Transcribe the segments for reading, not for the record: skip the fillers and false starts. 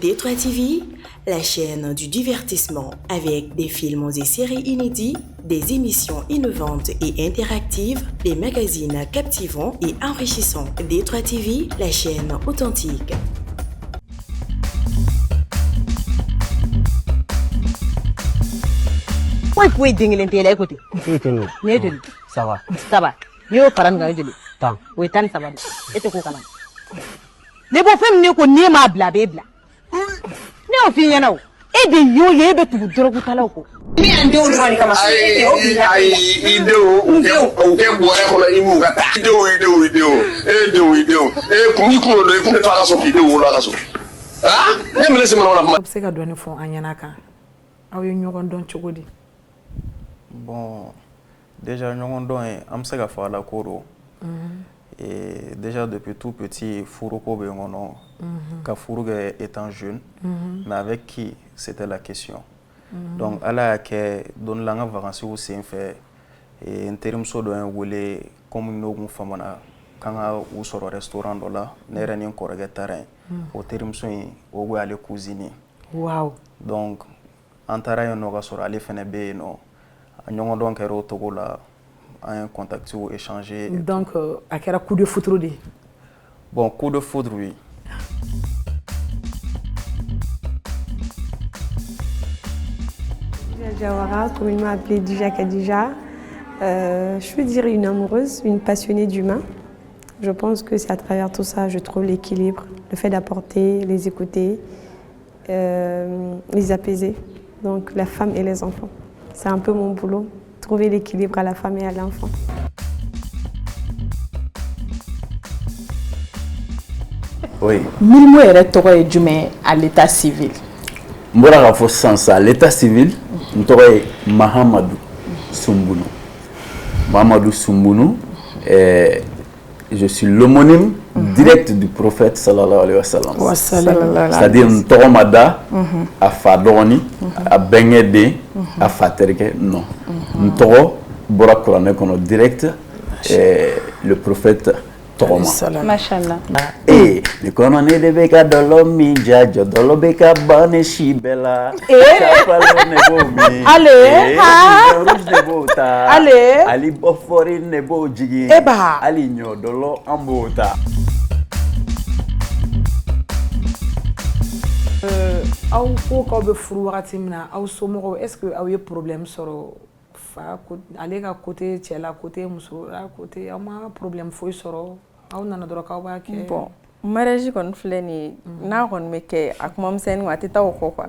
D3 TV, la chaîne du divertissement avec des films et séries inédits, des émissions innovantes et interactives, des magazines captivants et enrichissants. D3 TV, la chaîne authentique. Oui, dingue télé écoutez. Ça va. Ça va. Yo parang nga jeli. Tant. Oui, tan ça va. Et te ko kala. Ne bo fem ne ko ni ma bla be bla. Ne o fi yana o. E de yo ye be tu dorogu tala ko. Mi ande o mari kama. Ai ideo o ke boya ko la imu gata. Ideo. Kumi ko do ko fara so ideo la so. Ah? Ne me laisse mana ma. Se ka doni fo anyana kan. Aw yo ñogon don cogodi. Bon, déjà, nous avons fait la cour. Et déjà, depuis tout petit, Fourouko étant jeune, mais avec qui c'était la question. Donc, à la que dans la vacances où c'est fait, et en termes de comme nous avons fait quand on sort au restaurant, nous avons un terrain. Au terme où aller cuisiner. Wow. Donc, en terrain, nous avons aller faire des nous avons donc un contact ou échanger. Donc, à quel coup de foudre? Bon, coup de foudre, oui. Jawara, communément appelée Dija Kadija. Je veux dire une amoureuse, une passionnée d'humain. Je pense que c'est à travers tout ça, je trouve l'équilibre, le fait d'apporter, les écouter, les apaiser. Donc, la femme et les enfants. C'est un peu mon boulot, trouver l'équilibre à la femme et à l'enfant. Oui. Milmo est tɔgɔ ye jumɛn à l'état civil? N bɔra k'a fɔ sisan sa l'état civil n tɔgɔ ye Mahamadou Soumbounou. Mahamadou Soumbounou, je suis l'homonyme direct du prophète sallallahu alayhi wa sallam. C'est-à-dire n tɔgɔ ma da a fa dɔgɔnin a bɛnkɛ den a fa terikɛ non. N tɔgɔ bɔra kuranɛ kɔnɔ direct le prophète tɔgɔ ma. Machallah. Ni kɔnɔ ne de bɛ ka dɔlɔ min ja jɔ dɔlɔ bɛ ka ban ne si bɛɛ la. Sapalo ne b'o min. Ale. Rouge ne b'o ta. Ale. Ali bɔfɔri ne b'o jigin. Eba. Ali ɲɔ dɔlɔ an b'o ta. Aw ko k'aw bɛ furu wagati min na aw somɔgɔw est-ce que aw ye problème sɔrɔ fa ale ka côté cɛ la côté muso la côté aw ma problème foyi sɔrɔ aw nana dɔrɔn k'aw b'a kɛ. Bon, mariage kɔni filɛ nin ye n'a kɔni bɛ kɛ a kumamisɛnnin a tɛ taa o kɔ quoi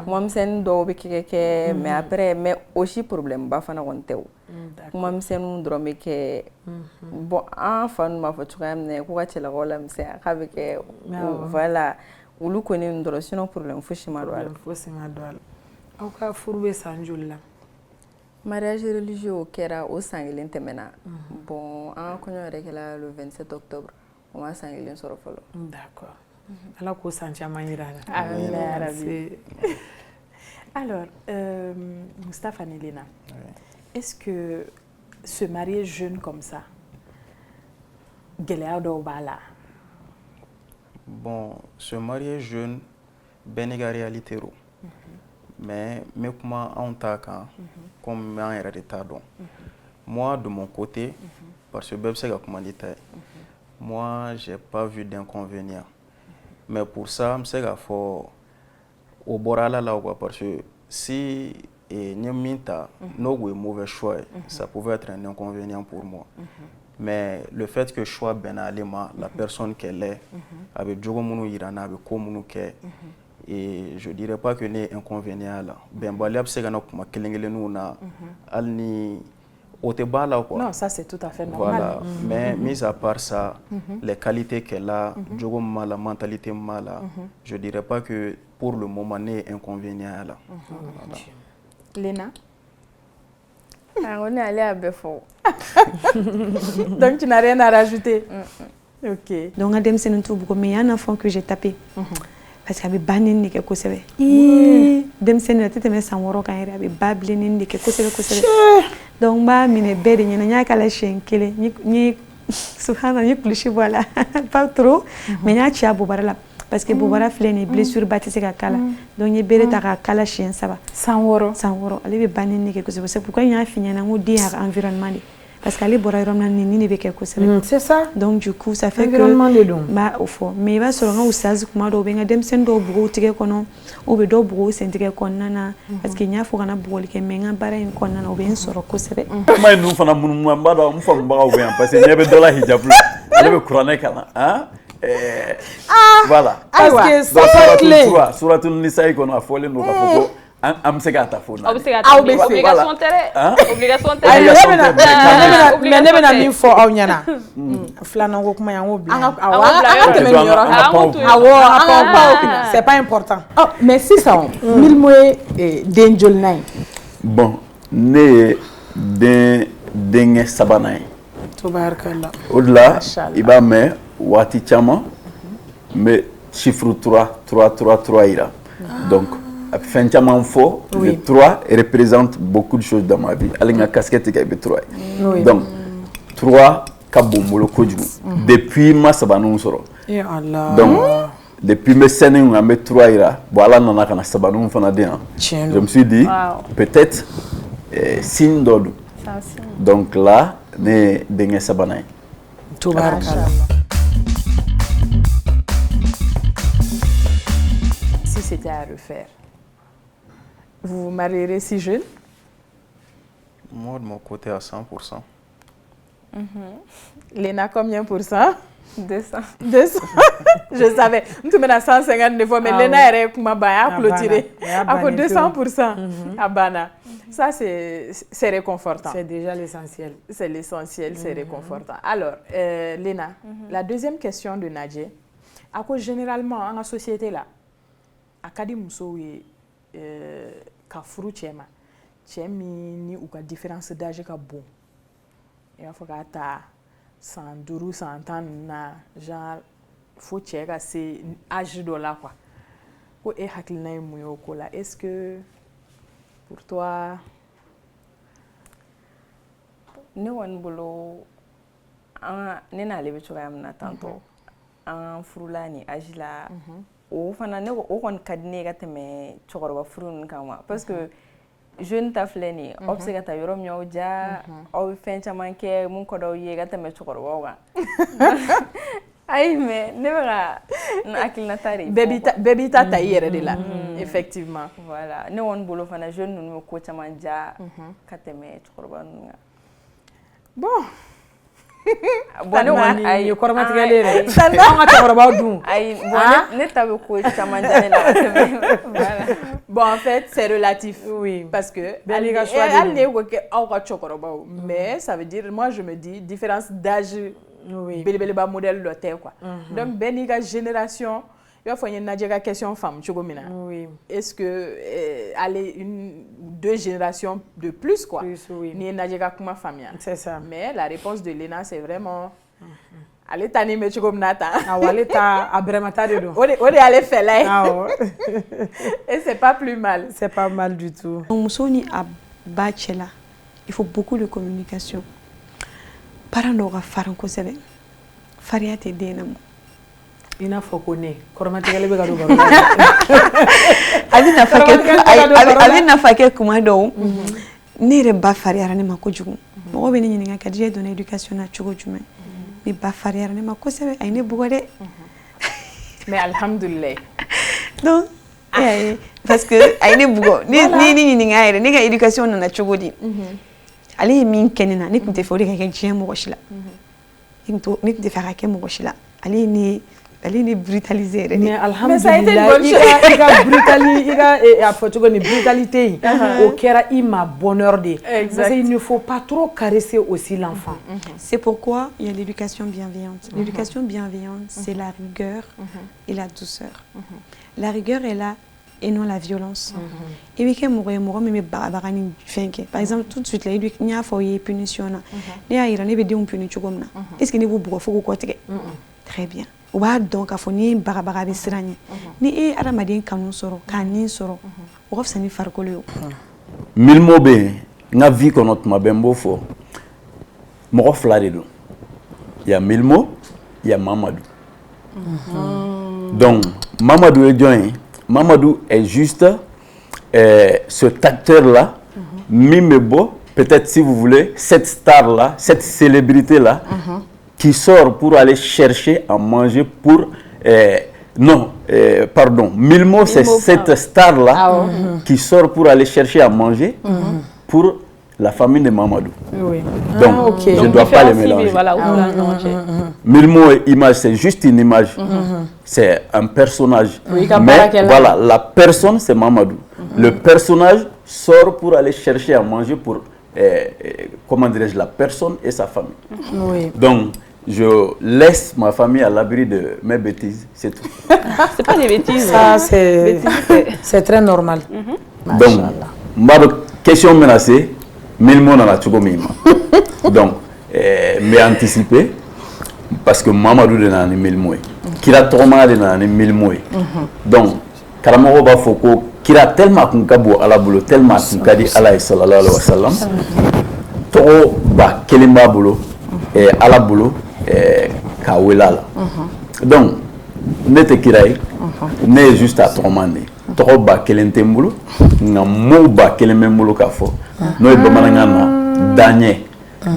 kumamisɛnnin dɔw bɛ kɛ mais après mais aussi problème ba fana kɔni tɛ o kumamisɛnninw dɔrɔn bɛ kɛ bon an fa ninnu b'a fɔ cogoya min na k'u ka cɛlakaw lamisɛnya k'a bɛ kɛ voilà olu kɔni dɔrɔn sinon problème fosi ma don a la. Fosi ma don a la. Aw ka furu bɛ san joli la? Mariage religieux kɛra o san kelen tɛmɛna bon an ka kɔɲɔ yɛrɛ kɛra le 27 octobre o ma san kelen sɔrɔ fɔlɔ. D'accord. Ala k'o san caman yira a la. Amin ya Rabbi. Alors, Moustapha Nélina, est-ce que se marier jeune comme ça, gɛlɛya dɔw b'a la? Bon, se marier jeune, bɛɛ n'i ka réalité ro. Mais comment on t'a comme un erreur de tardon. Moi, de mon côté, parce que moi, j'ai pas vu d'inconvénient. Mais pour ça, je sais qu'il faut au boral là parce que si Nyamita no mauvais choix, ça pouvait être un inconvénient pour moi. Mais le fait que je sois ben alima, la personne qu'elle est, avec Djogomunu Irana, avec Komunu Ke, et je dirais pas que n'est inconvénient là. Ben balab c'est que nous kuma kelengelu na alni oteba là quoi. Non, ça c'est tout à fait normal. Voilà, mais mis à part ça, les qualités qu'elle a, Djogoma la mentalité mala, je dirais pas que pour le moment n'est inconvénient là. Léna. On est allé à Befo. Donc tu n'as rien à rajouter. Ok. Donc à Demsen tout beaucoup mais il y a un enfant que j'ai tapé. Parce qu'il y avait banni ni quelque chose. Demsen a été mis sans woro quand il y avait babli ni quelque chose. Donc bah mine bête ni n'a qu'à la chaîne ni subhanallah ni cliché voilà pas trop mais n'y a chia bobarala parce que bobara filɛ nin blessure ba tɛ se ka kala donc ye bere ta ka kala siɲɛ 7 san wɔɔrɔ ale bɛ banni de kɛ kosɛbɛ c'est pourquoi n y'a f'i ɲɛna n ko den y'a ka environnement de parce que ale bɔra yɔrɔ min na nin de bɛ kɛ kosɛbɛ c'est ça donc du coup ça fait que environnement de don n b'a o fɔ mais i b'a sɔrɔ n ka ustazi kuma dɔw bɛ n ka denmisɛnnin dɔw bugo u tigɛ kɔnɔ u bɛ dɔw bugo u sen tigɛ kɔnɔna na parce que n y'a fɔ kana bugɔli kɛ mais n ka baara in kɔnɔna na u bɛ n sɔrɔ kosɛbɛ kuma in dun fana munumunu n b'a dɔn n faamubaga bɛ yan parce que ɲɛ bɛ dɔ la hijab la ale bɛ kuranɛ kalan voilà parce que ça c'est clé suratul nisa kɔnɔ a fɔlen don k'a fɔ ko an bɛ se k'a ta fo na obligation tɛ mais ne bɛna min fɔ aw ɲɛna filanan ko kuma y'an k'o bila an ka tɛmɛ nin yɔrɔ c'est pas important mais sisan Milmo ye den jolinan ye bon ne ye denkɛ sabanan ye tubaarikala o de la i b'a mɛn waati caman n bɛ chiffre 3 yira donc fɛn caman fɔ le 3 représente beaucoup de choses dans ma vie hali n ka casquette kɛ i bɛ 3 ye donc 3 ka bon n bolo kojugu depuis ma sabaninw sɔrɔ donc depuis n bɛ scène kan n bɛ 3 yira bon ala nana ka na sabaninw fana di yan je me suis dit peut-être signe dɔ don donc là ne ye denkɛ sabanan ye tubaarikala si c'était à refaire vous vous marierez si jeune? Moi, de mon côté, à 100%. Léna, combien pour cent? 200. Je savais. Nous sommes à 150 fois, mais Léna est clôturé. À 200%. À Bana. Ça, c'est réconfortant. C'est déjà l'essentiel. C'est l'essentiel, c'est réconfortant. Alors, Léna, la deuxième question de Nadje. À cause généralement, dans la société, là, à Kadi Mousso, ka furu cɛ ma cɛ min ni u ka différence d'âge ka bon i b'a fɔ k'a ta san 5 san 10 na genre fo cɛ ka se âge dɔ la quoi ko e hakilina ye mun ye o ko la est-ce que pour toi ne kɔni bolo ne n'ale bɛ cogoya min na tantôt an furula ni âge la o fana ne o kɔni ka di ne ka tɛmɛ cɛkɔrɔba furu ninnu kan wa parce que jeune ta filɛ nin ye aw bɛ se ka taa yɔrɔ min aw ja aw bɛ fɛn caman kɛ mun ka d'aw ye ka tɛmɛ cɛkɔrɔbaw kan ayi mais ne bɛ ka n hakilinata de bɛɛ b'i ta ta i yɛrɛ de la effectivement voilà ne kɔni bolo fana jeune ninnu bɛ ko caman ja ka tɛmɛ cɛkɔrɔba ninnu kan bon bon ne kɔni ye kɔrɔmatigɛlen yɛrɛ an ka cɛkɔrɔbaw dun ayi bon ne ta bɛ ko caman ja ne la ka tɛmɛ voilà bon en fait c'est relatif oui parce que hali ne ko kɛ aw ka cɛkɔrɔbaw mais ça veut dire moi je me dis différence d'âge belebeleba modèle dɔ tɛ quoi donc bɛɛ n'i ka génération i b'a fɔ n ye Nadje ka question faamu cogo min na est-ce que aller 2 générations de plus quoi ni ye Nadje ka kuma faamuya c'est ça mais la réponse de Léna c'est vraiment ale ta ni bɛ cogo min na tan awɔ ale ta a bɛrɛmata de don o de y'ale fɛla ye awɔ et c'est pas plus mal c'est pas mal du tout muso ni a ba cɛla il faut beaucoup de communication parents dɔw ka farin kosɛbɛ farinya tɛ den na i n'a fɔ ko ne kɔrɔmatigɛlen bɛ ka don baro la a bɛ nafa kɛ kuma dɔw ne yɛrɛ ba fariyara ne ma kojugu mɔgɔ bɛ ne ɲininka Kadija donna éducation na cogo jumɛn ne ba fariyara ne ma kosɛbɛ a ye ne bugɔ dɛ mais alhamdulilayi donc parce que a ye ne bugɔ ni ne ɲininka yɛrɛ ne ka éducation nana cogo di ale ye min kɛ ne na ne tun tɛ fɛ o de ka kɛ diɲɛ mɔgɔ si la ne tun tɛ fɛ a ka kɛ mɔgɔ si la ale ne brutaliser yɛrɛ mais alhamdulilayi i ka brutali i ka a fɔ cogo ni brutalité in o kɛra i ma bonheur de parce qu'il ne faut pas trop caresser aussi l'enfant c'est pourquoi il y a l'éducation bienveillante l'éducation bienveillante c'est la rigueur et la douceur la rigueur est là et non la violence i bɛ kɛ mɔgɔ ye mɔgɔ min bɛ bagabaga ni fɛn kɛ par exemple tout de suite là n y'a fɔ o ye punition na ne y'a yira ne bɛ denw puni cogo min na est-ce que ne b'u bugɔ fo k'u kɔtigɛ très bien u b'a dɔn k'a fɔ ni bagabaga bɛ siran ɲɛ ni e ye adamaden kanu sɔrɔ k'a nin sɔrɔ o ka fisa ni farikolo ye Milmo bɛ yen n ka vie kɔnɔ tuma bɛ n b'o fɔ mɔgɔ 2 de don il y a Milmo il y a Mamadou Donc, Mamadou Edjoin, Mamadou est juste cet acteur-là, Mimebo, peut-être si vous voulez, cette star-là, cette célébrité-là, qui sort pour aller chercher à manger pour... pardon, Milmo, c'est cette star-là qui sort pour aller chercher à manger pour la famille de Mamadou. Oui. Donc, je ne dois pas les mélanger. Voilà, Milmo image, c'est juste une image. C'est un personnage. Oui, mais voilà, la personne, c'est Mamadou. Le personnage sort pour aller chercher à manger pour, comment dirais-je, la personne et sa famille. Oui. Donc, je laisse ma famille à l'abri de mes bêtises, c'est tout. C'est pas des bêtises. Ça, c'est très normal. Donc, ma question menacée, Milmo dans la Tchoukomima. Donc, mais anticiper, parce que Mamadou de Nani Milmo, Kira Toma de Nani Milmo. Donc, Karamoro Bafoko, Kira tellement Kunkabo à la boulot, tellement Kunkadi Allah sallallahu alayhi wa sallam, Toro Ba Kelimba boulot, et à la boulot, Kawelala. Donc, Nete Kiraï, n'est juste à Tromane. Toro Ba Kelentembolo, n'a mot Ba Kelemembolo Kafo, no Bamanangana, Daniel,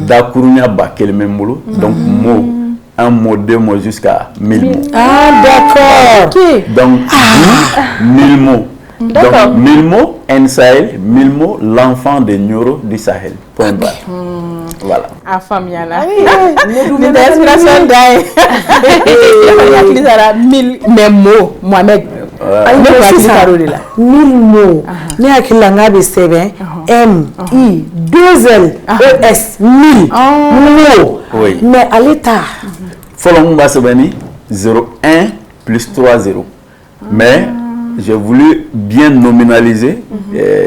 Dakurunya Ba Kelemembolo, donc mot, un mot, deux mots jusqu'à 1000 mots. Ah, d'accord. Donc, 1000 mots. Donc, 1000 mots, en Sahel, 1000 mots, l'enfant de Nyoro du Sahel. Point barre. Voilà. A famille là. Ni d'inspiration d'ail. Il y a 1000 mots, Mohamed. Ayi bɛ sisan 1000 mots ne hakili la n k'a bɛ sɛbɛn M-I 2 L-E-S 1000 mots mais ale ta fɔlɔ mun b'a sɛbɛnni 01 plus 30 mais j'ai voulu bien nominaliser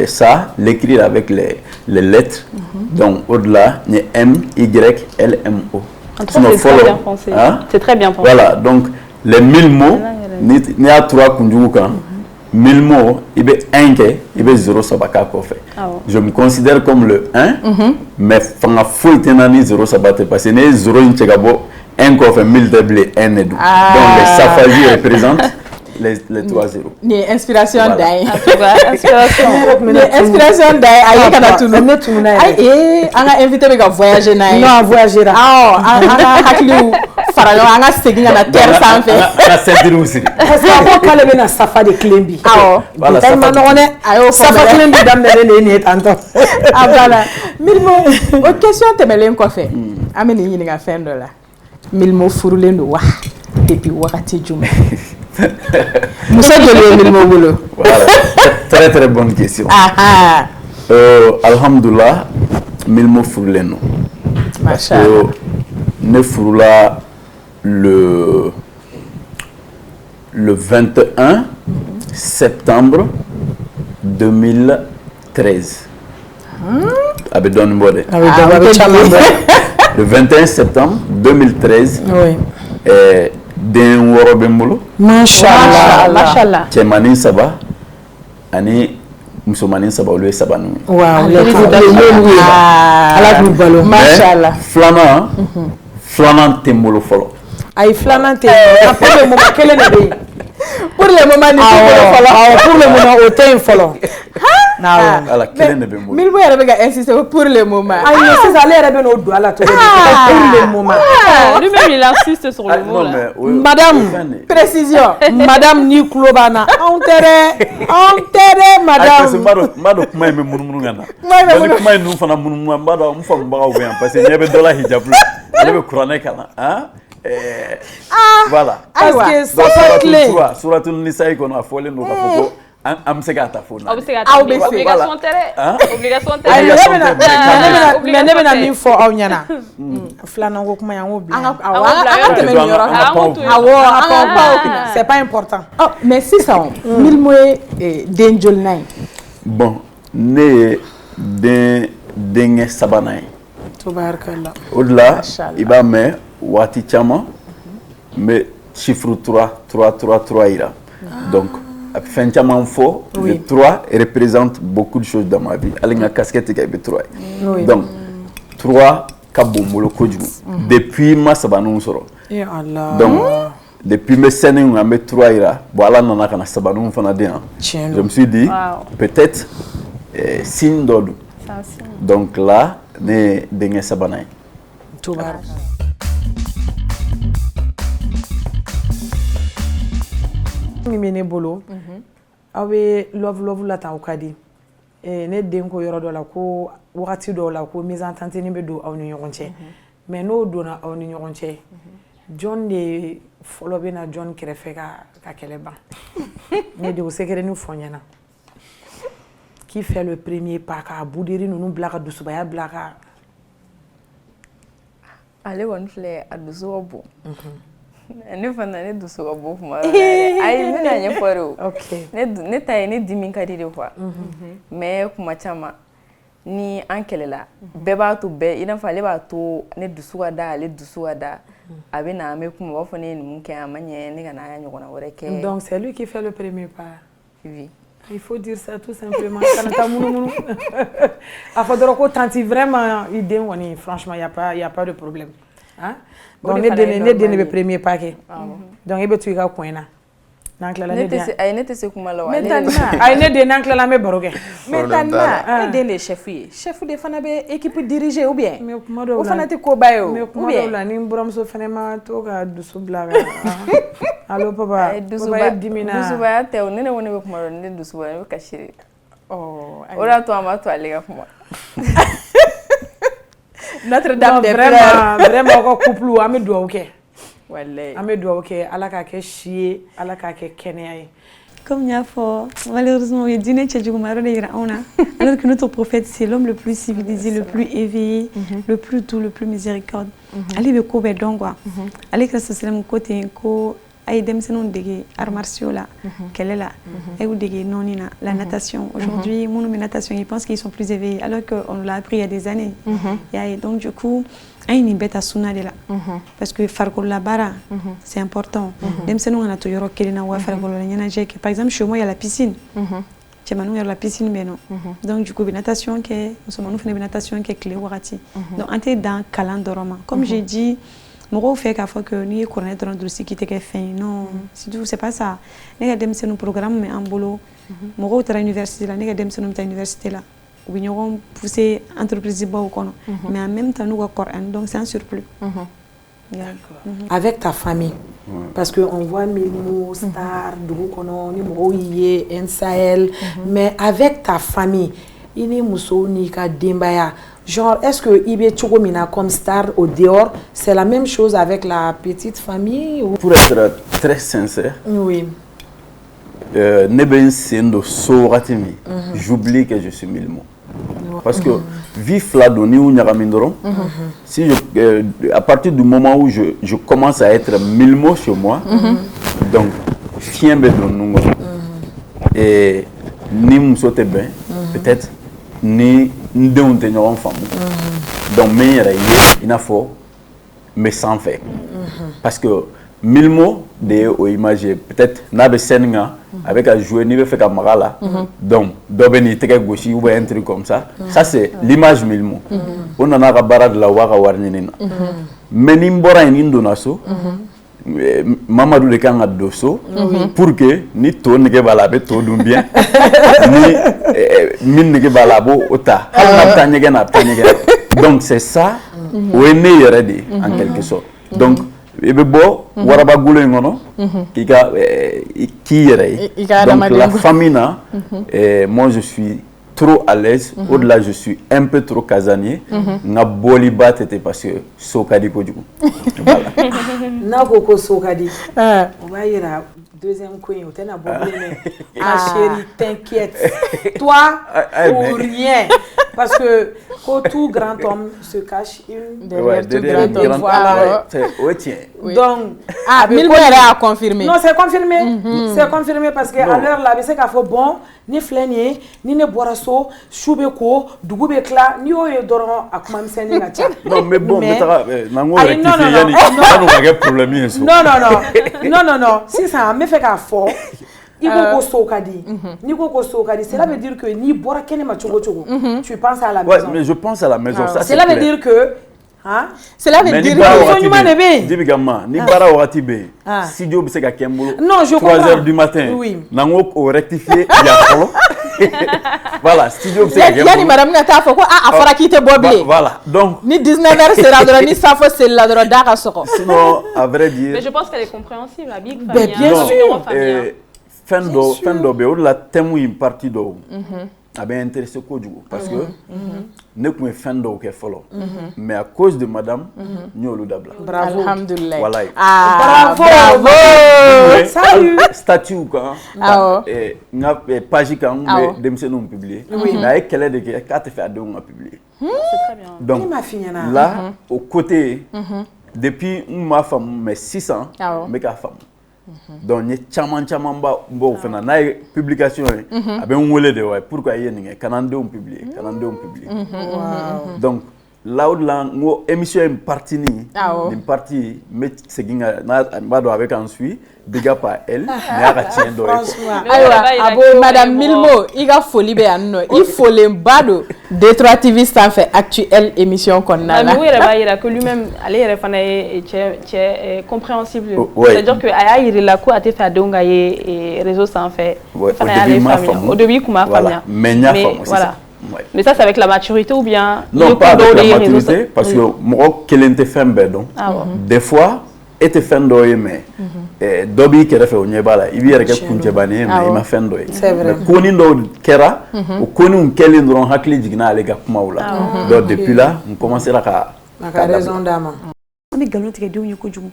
ça, l'écrire avec les lettres. Donc au-delà, il y a M-Y-L-M-O. C'est très bien pensé. C'est très bien pensé. Voilà, donc les 1000 mots, il y a 3 kunjukan. 1000 mots, il y a 1 qui est 0 sabaka kofe. Je me considère comme le 1, mais fanga full tenani 0 sabate parce que 0 inchegabo 1 kofe 1000 double 1 et 2. Donc les safaji représentent les 3 0. Ni inspiration d'ail. Inspiration d'ail. Aïe kana tunu. Aïe, on a invité me voyager naï. Non, voyager. Ah, on a hakliou farayon, on a segui na terre sans fait. On a sentir aussi. Parce que avant quand le na safa de Klembi. Ah, voilà. Tellement on est. Ayo safa Klembi dame de ne tanto. Ah voilà. Milmo, autre question te melen quoi fait. Ameni yini nga fin de là. Milmo furulen do wa. Depuis wakati juma. Moussa Diallo Milmo Bolo. Voilà, très très bonne question. Alhamdulillah, Milmo Furleno. Parce que ne Furla le 21 septembre 2013. Abedon Mbode. Le 21 septembre 2013. Oui. Den woro bembolo machallah cɛmanin saba ani musomanin saba olu ye saba nu waaw ala k'u balo machallah filanan tɛ n bolo fɔlɔ ayi filanan tɛ pour le moment kelen de bɛ yen pour le moment ni pour le moment o tɛ yen fɔlɔ ala kelen de bɛ n bolo Milmo yɛrɛ bɛ ka insister pour le moment ayi sisan ale yɛrɛ bɛ n'o don a la cogo di pour le moment lui-même il insiste sur le mot là. Madame, précision. Madame ni kulo b'an on tɛrɛ madame. N b'a dɔn kuma in bɛ munumunu ka na ni kuma in dun fana munumunu n b'a dɔn n faamubaga bɛ yan parce que ɲɛ bɛ dɔ la hijab la ale bɛ kuranɛ kalan voilà parce que safa clé suratul nisa kɔnɔ a fɔlen don k'a fɔ ko an bɛ se k'a ta fo na obligation tɛ mais ne bɛna min fɔ aw ɲɛna filanan ko kuma y'an ko bila an ka tɛmɛ nin yɔrɔ c'est pas important mais sisan Milmo ye den jolinan ye bon ne ye denkɛ sabanan ye tubaarikala o de la i b'a mɛn waati caman n bɛ chiffre 3 yira donc fɛn caman fɔ le 3 représente beaucoup de choses dans ma vie hali n ka casquette kɛ i bɛ 3 ye donc 3 ka bon n bolo kojugu depuis ma sabaninw sɔrɔ donc depuis mes scènes où on met 3 ira, voilà, on a kana sabanu fana de. Je me suis dit, peut-être signe d'ordre. Donc là, ne dengue sabanaï. Tout va. Mimene bolo. Awe love la ta okadi. Ne den ko yoro do la ko wakati do la ko mise en tente ni be do aw ni ɲɔgɔn cɛ. Mais n'o donna aw ni ɲɔgɔn cɛ. John de fɔlɔ bɛ na John kɛrɛfɛ ka kɛlɛ ban. Ne de o secret ni fɔ ɲɛna. Qui fait le premier pas ka budiri nunu bila ka dusubaya bila ka. Ale kɔni filɛ a dusu ka bon. Ne fana ne dusu ka bon kuma dɔ la dɛ. Ayi n bɛna ɲɛfɔ de o. Ok. Ne ta ye ne dimi ka di de quoi. Mais kuma caman ni an kɛlɛla bɛɛ b'a to bɛɛ i n'a fɔ ale b'a to ne dusu ka da ale dusu ka da. A bɛ na an bɛ kuma b'a fɔ ne ye nin mun kɛ a ma ɲɛ ne ka n'a ɲɔgɔnna wɛrɛ kɛ. Donc c'est lui qui fait le premier pas. Oui. Il faut dire ça tout simplement. Kanata munu. A fɔ dɔrɔn ko tanti vraiment i den kɔni franchement y a pas de problème. Hein? Donc ne den bɛ premier pas kɛ. Donc i bɛ to i ka coin na. N'an tilala ne den. Ne tɛ se kuma la wa. Maintenant ayi ne den n'an tilala an bɛ baro kɛ. Maintenant e den de ye chef ye. Chef de fana bɛ équipe diriger ou bien. Mais kuma dɔw la o fana tɛ koba ye o. Mais kuma dɔw la ni n buramuso fana ma to ka dusu bila ka. Allo papa. Papa ye dimi na. Dusubaya tɛ o ne ko ne bɛ kuma dɔn ne dusubaya ne bɛ kasi de. O de y'a to an b'a to ale ka kuma. Notre dame des pleurs. Vraiment ka couple an bɛ dugawu kɛ. Wallahi. An bɛ dugawu kɛ Ala k'a kɛ si ye Ala k'a kɛ kɛnɛya ye. Comme Niafo, malheureusement, il dit alors que notre prophète, c'est l'homme le plus civilisé, le plus éveillé, le plus doux, le plus miséricorde. Ali be ko be dongwa. Ali ka sallam côté ko ay dem senon dege arts martiaux là, quelle est là? Et ou dege nonina, la natation. Aujourd'hui, mon natation, ils pensent qu'ils sont plus éveillés alors qu'on l'a appris il y a des années. Et donc du coup, aïni beta sunna de la parce que farkolo la bara c'est important dem senu on a to yoro kelina wa farkolo la nyana jeke par exemple chez moi il y a la piscine chez nous il y a la piscine mais non donc du coup natation que nous sommes nous faisons natation que clé warati donc on était dans calendoroma comme j'ai dit moro fait qu'à fois que ni connaître dans dossier qui était fait non si tout c'est pas ça les dem senu programme mais en boulot moro tra université la les dem senu ta université là où ils ont poussé entreprise mais en même temps nous avons donc c'est un surplus. Avec ta famille, parce que on voit Milmo, Star, Doukono, Nimro Iye, Sahel, mais avec ta famille, il y a Mousso, Nika, Dembaya. Genre, est-ce que Ibe Tchogomina comme Star au dehors, c'est la même chose avec la petite famille ou... Pour être très sincère, oui. J'oublie que je suis Milmo. Parce que vif là donné ou si à partir du moment où je commence à être Milmo chez moi, donc chien be don et ni musote ben peut-être ni ndon te ñoron fam donc mais il a faut mais sans faire parce que Milmo de au image peut-être na be senga avec à jouer ni be fait kamara donc dobe ni teke gauche ou un truc comme ça ça c'est l'image Milmo on en a ka bara de la waka warninina mais ni mbora ni ndonaso Mamadou de kan dosso pour que ni to nege bala be to dum bien ni min nege bala bo ota hala tanyege na tanyege donc c'est ça ou né yéredi en quelque sorte donc Ebebo, waraba goulé ngono, donc la famille là, moi je suis trop à l'aise, au-delà je suis un peu trop casanier, na boliba tete parce que sokadi ko djou. Voilà. Na koko sokadi. On va y aller deuxième queen, tu n'as pas ma chérie, t'inquiète. Toi, pour rien. Parce que quand tout grand homme se cache une derrière tout grand homme. Voilà. Donc, Milmo a confirmé. Non, c'est confirmé. C'est confirmé parce qu'à l'heure là, c'est qu'il faut bon, ni flâner, ni ne boire so, choubeko, dougubekla, ni au dorant à comment c'est ni la tia. Non, mais bon, mais non. Si ça me fait qu'à fort. Cela veut dire que ni boire kenema chogo chogo. Tu penses à la maison. Ouais, mais je pense à la maison. Cela veut dire que Cela veut dire non, je 3h du matin. Oui. Nango au rectifier. Voilà, studio madame Nata Foko a fara qui te boblé. Voilà. Donc ni 19h c'est là ni ça faut c'est là de Dakar soko. Sinon à vrai dire. Mais je pense qu'elle est compréhensible la big famille. Bien sûr. Fendo be o la thème une partie do. A bien intéressé kojugo parce que ne pouvez fendo ke follow. Mais à cause de madame nyolu dabla. Bravo. Alhamdulillah. Voilà. Bravo. Salut. Statut quoi. Et nga page quand mais demse non publier. Là quelle est de ka te faire de on a publier. C'est très bien. Donc là au côté depuis ma femme mais 600 mais ka femme. Donc ni chaman ba bo fena na publication a ben wolé de ouais pourquoi yé ninge kanande on publier donc là où la émission est partie ni une partie mais c'est ginga na bado avec ensuite big up à elle mais a tient do madame Milmo iga folie be anno il faut les bado D3 TV ça fait actuelle émission qu'on a là mais oui il a que lui-même aller refana est compréhensible c'est-à-dire que aya il la ko ate fa donga et réseau ça en fait au début kuma famille mais voilà. Mais ça c'est avec la maturité ou bien non pas avec la maturité parce que moi kelente fembe donc des fois était fendo mais dobi kera fe onyebala ibi yere ke kunje bani mais ima fendo mais koni ndo kera o koni un kelen ndo hakli jigna ale ga kuma wala donc depuis là on commence à ka raison d'âme on est galon tigé diou ko jugu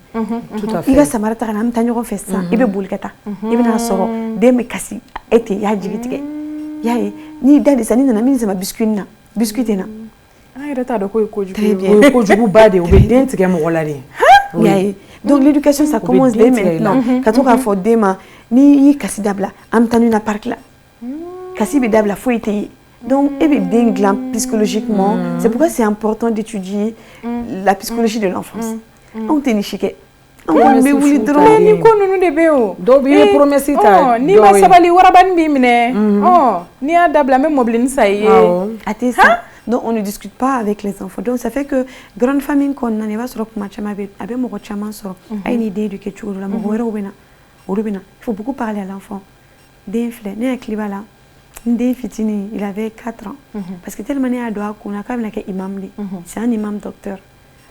tout à fait iga samarata kana mta nyoko fessa ibe bulkata ibe na soro de me kasi ete ya jigitike yaye ni dadi sanina na mini sama biscuit na ay reta do ko jugu bade o be dente ke mo wala ni yaye donc l'éducation ça commence dès maintenant quand on a fait demain ni kasi dabla am tanu na parc là kasi be dabla faut été donc et bien glam psychologiquement c'est pourquoi c'est important d'étudier la psychologie de l'enfance on teni chike on me wuli dron ni ko nunu de beo do bi promesse ta ni ma sabali waraban bi mine ni a dabla même moblin ça y est ça. Donc on ne discute pas avec les enfants. Donc ça fait que grande famille qu'on n'a pas sur le chama avec mon chama sur a une idée du quelque la il faut beaucoup parler à l'enfant. Des fleurs, né cliva là. Des fitini, il avait 4 ans. Parce que tellement né à doigt qu'on a quand même un imam li. C'est un imam docteur.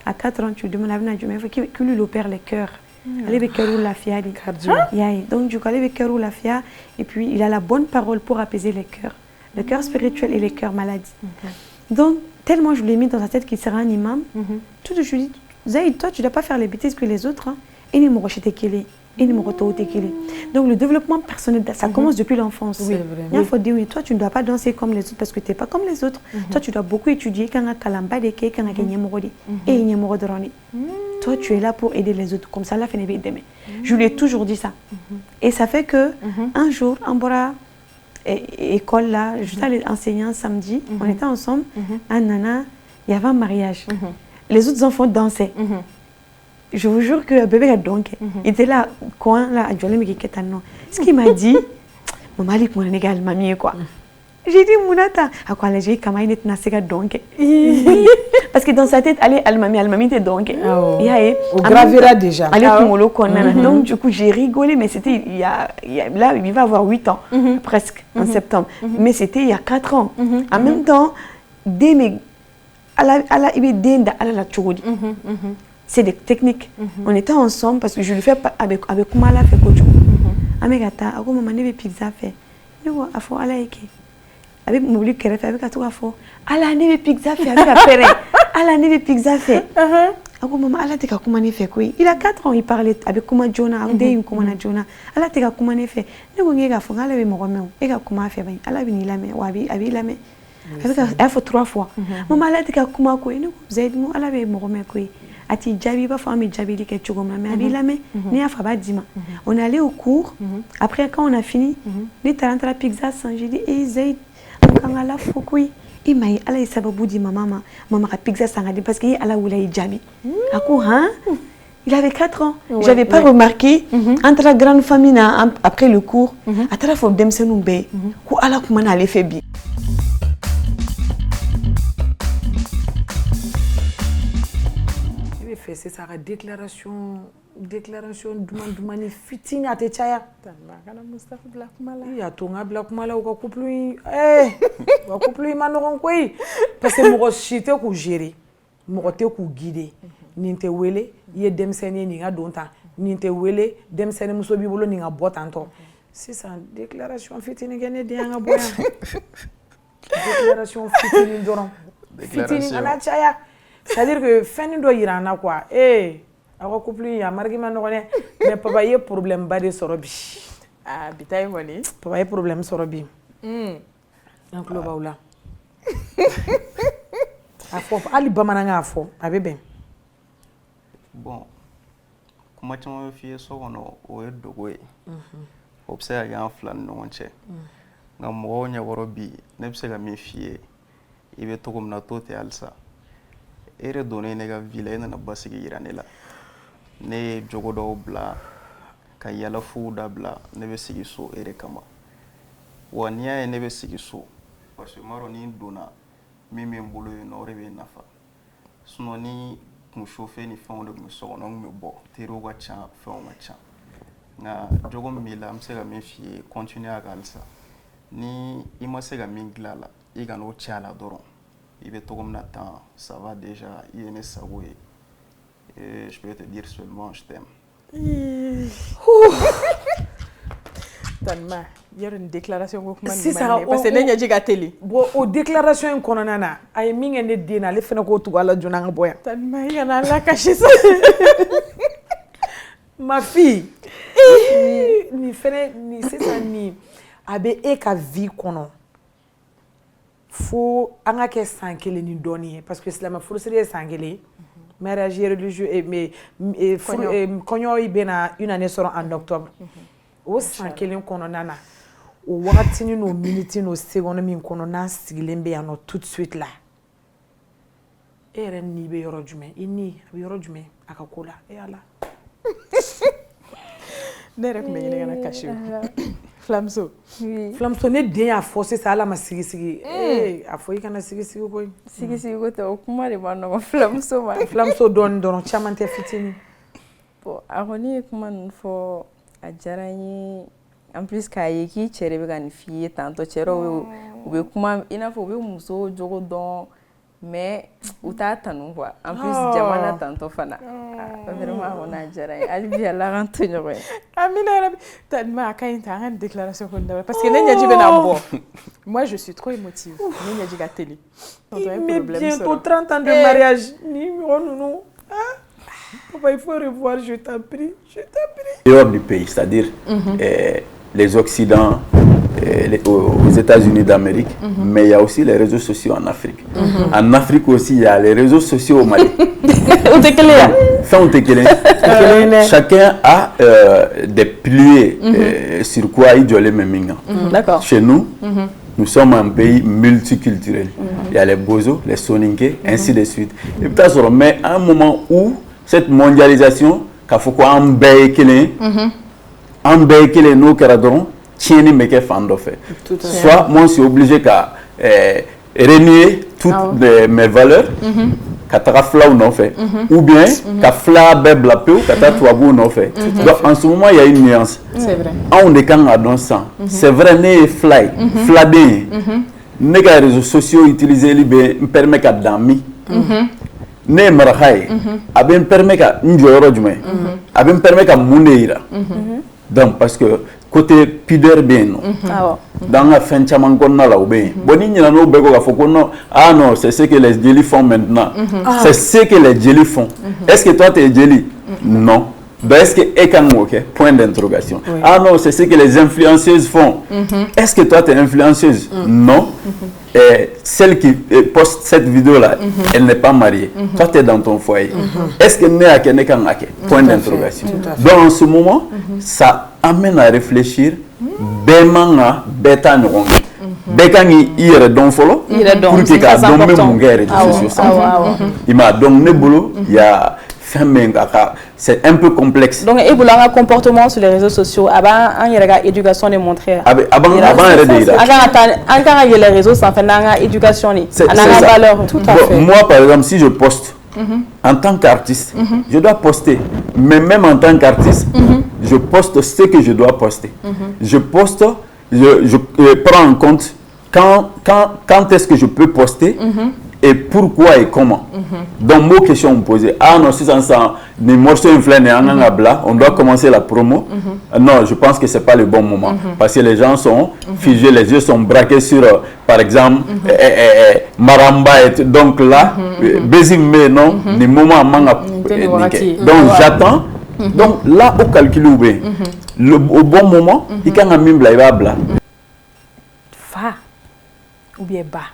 À 4 ans tu demandes à venir mais il faut qu'il lui opère les cœurs. Allez avec cœur la fia dit cardio. Donc du coup allez avec cœur la fia et puis il a la bonne parole pour apaiser les cœurs. Le cœur spirituel et les cœurs malades. Donc, tellement je l'ai mis dans sa tête qu'il sera un imam, tout de suite, je lui dis, Zaïd, toi, tu ne dois pas faire les bêtises que les autres. Donc, le développement personnel, ça commence depuis l'enfance. Oui, il faut dire, oui, toi, tu ne dois pas danser comme les autres parce que tu n'es pas comme les autres. Toi, tu dois beaucoup étudier. Toi, tu es là pour aider les autres. Comme ça, la fin est demain. Je lui ai toujours dit ça. Et ça fait que un jour, en Bora, école là, je suis allée enseigner un samedi, on était ensemble, à Nana, il y avait un mariage. Les autres enfants dansaient. Je vous jure que le bébé a dansé. Il était là, coin là, à Djolé, mais qui était non. Ce qu'il m'a dit, maman, il m'a dit, mamie, quoi. J'ai dit, Mounata, à quoi j'ai dit, comment il était nassé, donc. Parce que dans sa tête, Almami était donc. Au gravira déjà. Donc, du coup, j'ai rigolé, mais c'était là, il va avoir 8 ans, presque, en septembre. Mais c'était il y a 4 ans. En même temps, c'est des techniques. On était ensemble parce que je le fais avec Kumala, fait Kojo. Amegata, ako maman ne pizza fait. Yo, afo ala eke. Avec mon public qui fait avec à tout afo. Ala ne pizza fait avec apéré. Ala ne pizza fait. Ako maman ala te ka kumane fait quoi. Il a 4 ans, il parlait avec Kuma Jonah, avec une Kuma Jonah. Ala te ka kumane fait. Ne go ngega fo ala be mo romeo. E ka kuma fait ben. Ala bini la me, wabi abi la me. Avec elle faut 3 fois. Maman ala te ka kuma ko. Ne zaid mo ala be mo romeo ko. Ati jabi ba fami jabi li ke chugoma mais abi la me ni afa ba dima. On est allé au cours. Après quand on a fini, ni talent la pizza sans j'ai dit eh zaid quand ala fo ko. Il m'a dit, Allah il sababu di maman ka pizza sangadi parce qu'il ala oula jabi. Ako hein? Il avait 4 ans. J'avais pas remarqué entre la grande famille après le cours, à travers faut demsenu be, ko ala kuma na le fait bien. c'est ça la déclaration dumani fitini ate chaya kana Mustafa Black Mala ya tonga Black Mala ko couple wa couple manoron koy parce que mo chité ko gérer mo te ko guider ninte wele ye demsene ni nga donta ninte wele demsene muso bi bolo ni nga botanto c'est ça déclaration fitini gene de nga boya déclaration fitini doron fitini ana chaya c'est-à-dire que fin do irana quoi awa couple ya margima no ne mais papa ye problème ba de sorobi bitay woni papa ye problème sorobi donc lo bawla afo ali bamananga afo abe ben bon kuma tamo fi so wono o dogo observe ya flan no wonche ngam wonya worobi nebse ga mi fie ibe togum na tote alsa ere donné nega ville na basigi iranela ne jogodo bla ka yala fu da bla ne be sigi so ere kama wanya ne be sigi so parce que maro ni dona mimi mbulu no rebe nafa suno ni mu chauffer ni fond de mu so no mu bo tero wa cha fond wa cha na jogo mi la msega mi fi continuer à galsa ni imasega minglala iga no cha la doron ibe togom na temps ça va déjà yene sawe et je peux te dire seulement je t'aime. Tanma yaro une déclaration ko kuma ni parce que nenya jiga teli bo o déclaration ko nana ay mi ngene dina le fena ko tugo ala jona nga boya Tanma yana la cacher ça ma fille ni fene ni c'est ça ni abe e ka vie kono faut anga ke sankele ni doni parce que islam faut c'est sankele mariage religieux mais konyo ibena une année sera en octobre o sankele kono nana o wakati ni no minute no seconde min kono na sigilembe ya no tout de suite là eren ni be yoro jume ini be yoro jume akakola e ala nere ko me ngene na cacher Flamso. Oui. Flamso ne den a forcé ça la ma sigi. A foi kana sigi ko. Sigi ko to kuma de ba no Flamso ma. Flamso don chamante fitini. Bon, aroni kuma fo a jarani en plus ka yeki chere be kan fille tanto chero ube kuma ina fo be muso jogo don mais uta tanu quoi. En plus jamana tanto fana. Vraiment on a jarani albi ala rantonyo ouais. Amina Rabi, Tanma ka une déclaration parce que nenya jibe na bo. Moi je suis trop émotive. Nenya jiga télé. Mais bientôt 30 ans de mariage. Ni non. Papa, il faut revoir, je t'en prie. Dehors du pays, c'est-à-dire les Occidents, aux États-Unis d'Amérique, mais il y a aussi les réseaux sociaux en Afrique. En Afrique aussi, il y a les réseaux sociaux au Mali. Chacun a des piliers sur quoi il doit les mêmes. Chez nous, nous sommes un pays multiculturel. Il y a les Bozo, les Soninké, ainsi de suite. Et peut-être, mais à un moment où cette mondialisation, qu'il faut qu'on embêche nos caradons, tiens mais qu'est fando fait. Soit moi je suis obligé qu'à renier toutes mes valeurs, qu'à fla ou non fait, ou bien qu'à fla bebla peu, qu'à toi ou non fait. Donc en ce moment il y a une nuance. C'est vrai. On est quand à dans sang. C'est vrai né fly, fladé. Les réseaux sociaux utilisés me permet qu'à dormir. Ne marahai abin permet qu'à njoro jume abin permet qu'à mundeira donc parce que côté pudeur bien dans la fin chaman konna la bien boni nyina no bego ga foko no non c'est ce que les jelly font maintenant c'est ce que les jelly font est-ce que toi tu es jelly non ben est-ce que ok point d'interrogation non c'est ce que les influenceuses font est-ce que toi tu es influenceuse non celle qui poste cette vidéo là elle n'est pas mariée toi tu es dans ton foyer est-ce que ne akene kan ake point d'interrogation donc en ce moment ça amène à réfléchir bemanga beta no bekangi ire don folo pour que ka don me mungere de sociaux il m'a donc ne bolo il y a c'est un peu complexe. Donc, et vous avez un comportement sur les réseaux sociaux. Avant, il y a l'éducation de montrer. Avant, il y a les réseaux, ça fait une éducation. C'est ça. Valeur. Tout à fait. Moi, par exemple, si je poste En tant qu'artiste, je dois poster. Mais même en tant qu'artiste, je poste ce que je dois poster. Je poste, je prends en compte quand est-ce que je peux poster et pourquoi et comment. Donc, moi, question me poser. Ah non, si ça, on doit commencer la promo. Non, je pense que ce n'est pas le bon moment. Parce que les gens sont figés, les yeux sont braqués sur, par exemple, Maramba. Donc là, mais non, les moments donc j'attends. Donc là, au calcul, au bon moment, il y a un blablabla. Fa ou bien bas.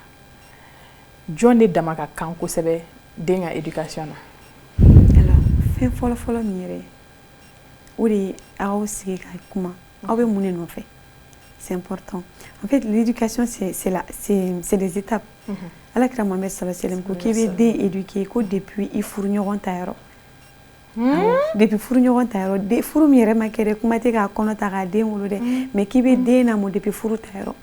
John est damaka kanko sebe denga éducation. Alors, fin follow mire. Uri aussi kuma. Awe mouné non fait. C'est important. En fait, l'éducation c'est des étapes. À la kra Mohamed sallallahu alayhi wa sallam qui veut d'éduquer ko depuis il fourniront tairo. Depuis fourniront tairo, des fourmire makere kuma te ka kono ta ga den wolo de, mais qui veut dena mo depuis fouru tairo.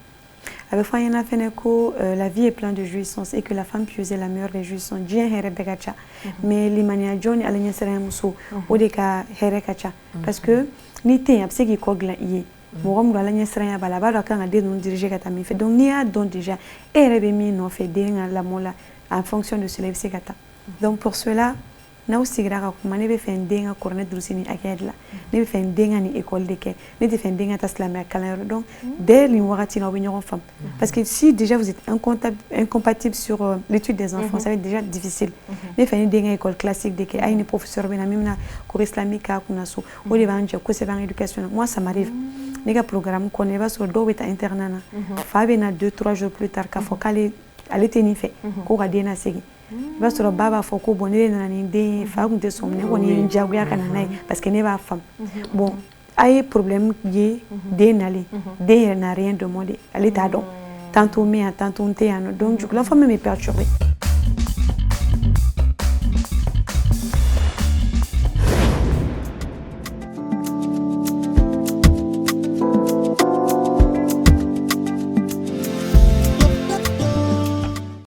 Avec Fayana Feneko, la vie est pleine de jouissance et que la femme pieuse est la meilleure des jouissances. Dieu here begacha, mais l'imania John alenya sera muso, odeka here kacha, parce que ni te abse qui kogla iye. Morom alenya sera balaba la kan ade non diriger kata mi fait. Donc ni a don déjà et rebe mi non fait denga la mola en fonction de cela c'est kata. Donc pour cela na usigira ka kuma ne be fendenga korne drusini akedla ne be fendenga ni école de ke ne be fendenga taslamé kalero donc dès li wakati na obinyo femme parce que si déjà vous êtes incompatible sur l'étude des enfants ça va être déjà difficile ne fendenga école classique de ke ay ni professeur bena mimna cours islamique ka kuna so o de banje ko c'est dans l'éducation moi ça m'arrive les gars programme connaît va sur do beta internana fa bena 2-3 jours plus tard ka fokale ale teni fait ko ga dena segi parce que baba faut que bonne na ni fa kunte somne ko ni jaguya kana nai parce que ne va femme bon ay problème yi de nali de n'a rien demandé elle est tantôt mais tantôt on donc la femme me perturbée.